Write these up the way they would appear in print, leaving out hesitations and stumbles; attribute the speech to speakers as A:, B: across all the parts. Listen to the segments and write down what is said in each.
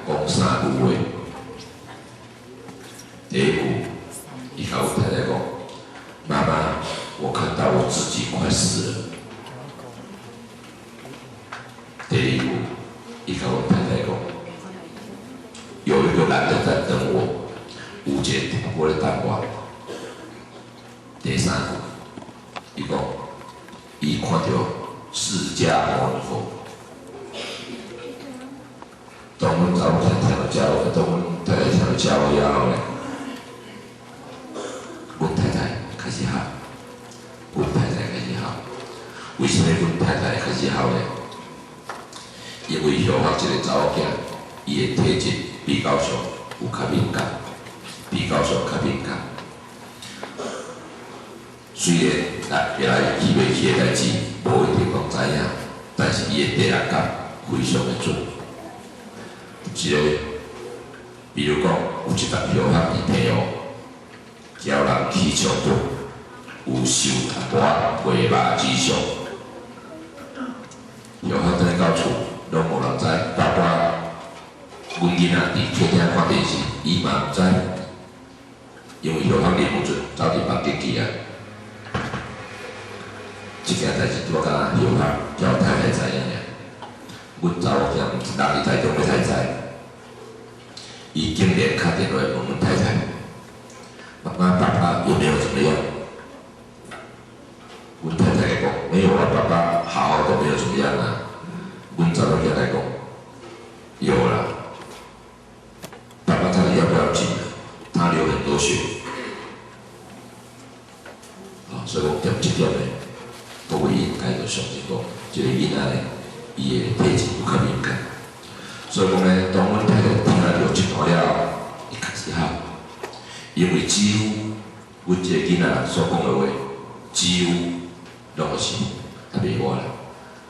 A: 讲三句话。第一句，伊甲阮太太讲：“妈妈，我看到我自己快死了。”第二句，伊甲阮太太讲：“有一个男的在等我，有一个我咧等我。”第三句，伊讲：“伊看到释迦牟尼佛。”当阮查某囝听到遮话，当阮太太听到遮话以后呢，阮太太开始喊，阮太太开始喊。为什么阮太太开始喊呢？因为后发一个查某囝，伊的体质比较上有较敏感，比较上较敏感。虽然原来去袂去的代志，无一定讲知影，但是伊的第六感非常的准。一个，比如讲，有一搭后发伊朋友，叫人去唱赌，有受一盘回马之伤。后发等到厝，拢无人知，包括阮囡仔伫客厅看电视，伊嘛毋知，因为后发啉不准，走伫房间去啊。即件代志拄甲后发叫太太知影尔，阮查某囝毋是人伫台中要太知。伊竟然打电话问阮太太：“妈妈，爸爸有没有怎么样？”阮太太讲：“没有啊，爸爸好好的，没有怎么样啊。”阮查某囝来讲：“有啦，爸爸他要不要紧？他流很多血。”所以讲点这点呢，都会应该就相信讲，这个囡仔呢，伊的体质有较敏感。所以讲呢，当阮太太听了着一段了后，伊开始喊，因为几乎阮这个囡仔所讲的话，几乎拢是较袂我啦。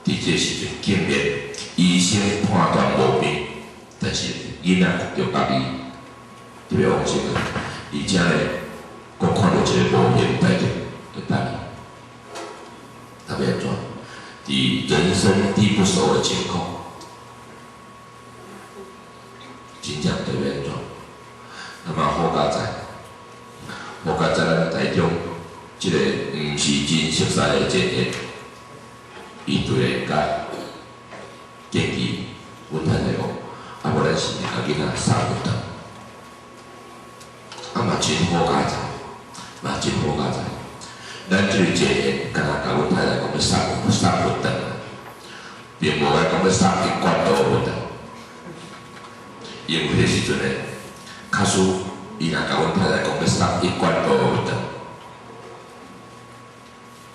A: 伫这个时阵，竟然医生判断无病，但是囡仔着家己特别放心个，而且呢，佫看到一个无险代志，就等伊，特别安怎？伫人生地不熟的情况。真正特别安怎？那么好佳哉，好佳哉咱台中即个毋是真熟悉的前业，伊对个建议阮太太讲，啊无咱是甲囡仔送分堂，啊嘛真好佳哉，嘛真好佳哉。咱即个前业，敢若甲阮太太讲要送分堂，并无来讲要送金管道分堂。因为迄时阵呢，卡斯伊若甲阮太太讲要送一罐道分堂，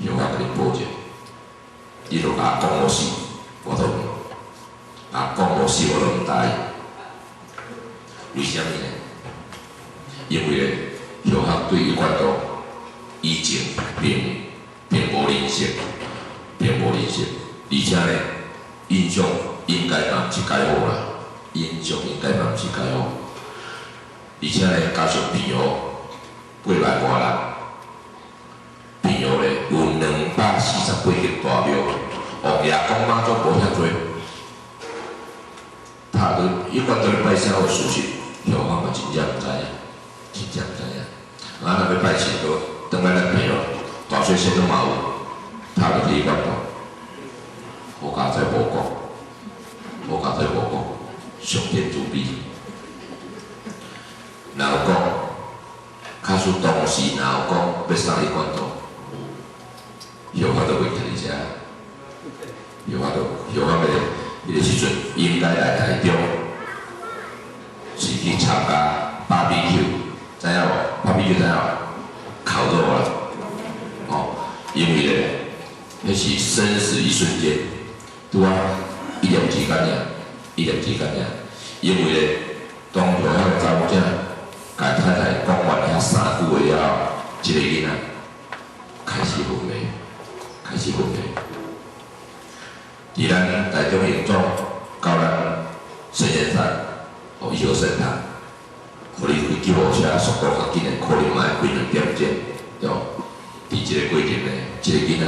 A: 后我甲你保证，伊就甲我讲无死，我都甲讲无死，我都毋答应。为虾米呢？因为呢，后我对一罐道以前并无认识，而且呢，印象应该嘛是介好啦。印象应该嘛毋是介好，而且呢，加上朋友8万外人，朋友咧有248间大庙，王爷公妈祖无遐多，他都一般都咧拜啥有事实，后我嘛真正毋知影，真正毋知影。啊，若要拜神都等来咱朋友大细先都嘛有，他就去办到，好佳哉无讲，好佳哉无讲。上天主庇，然后讲，卡出当时然后讲要送一罐道，后我都袂听你遮，后我迄个时阵应该来台中，是去参加BBQ，知影无？BBQ知影无？烤肉啦，因为咧，迄是生死一瞬间，拄啊1念之间尔。1念之间尔，因为咧，当后遐查某囝甲太太讲完遐3句话了后，即个囡仔开始分裂，伫咱台中营总到咱圣贤山，医学生堂，互你开救护车速度较紧诶，可能嘛会开2点钟，对。伫即个过程咧，即个囡仔。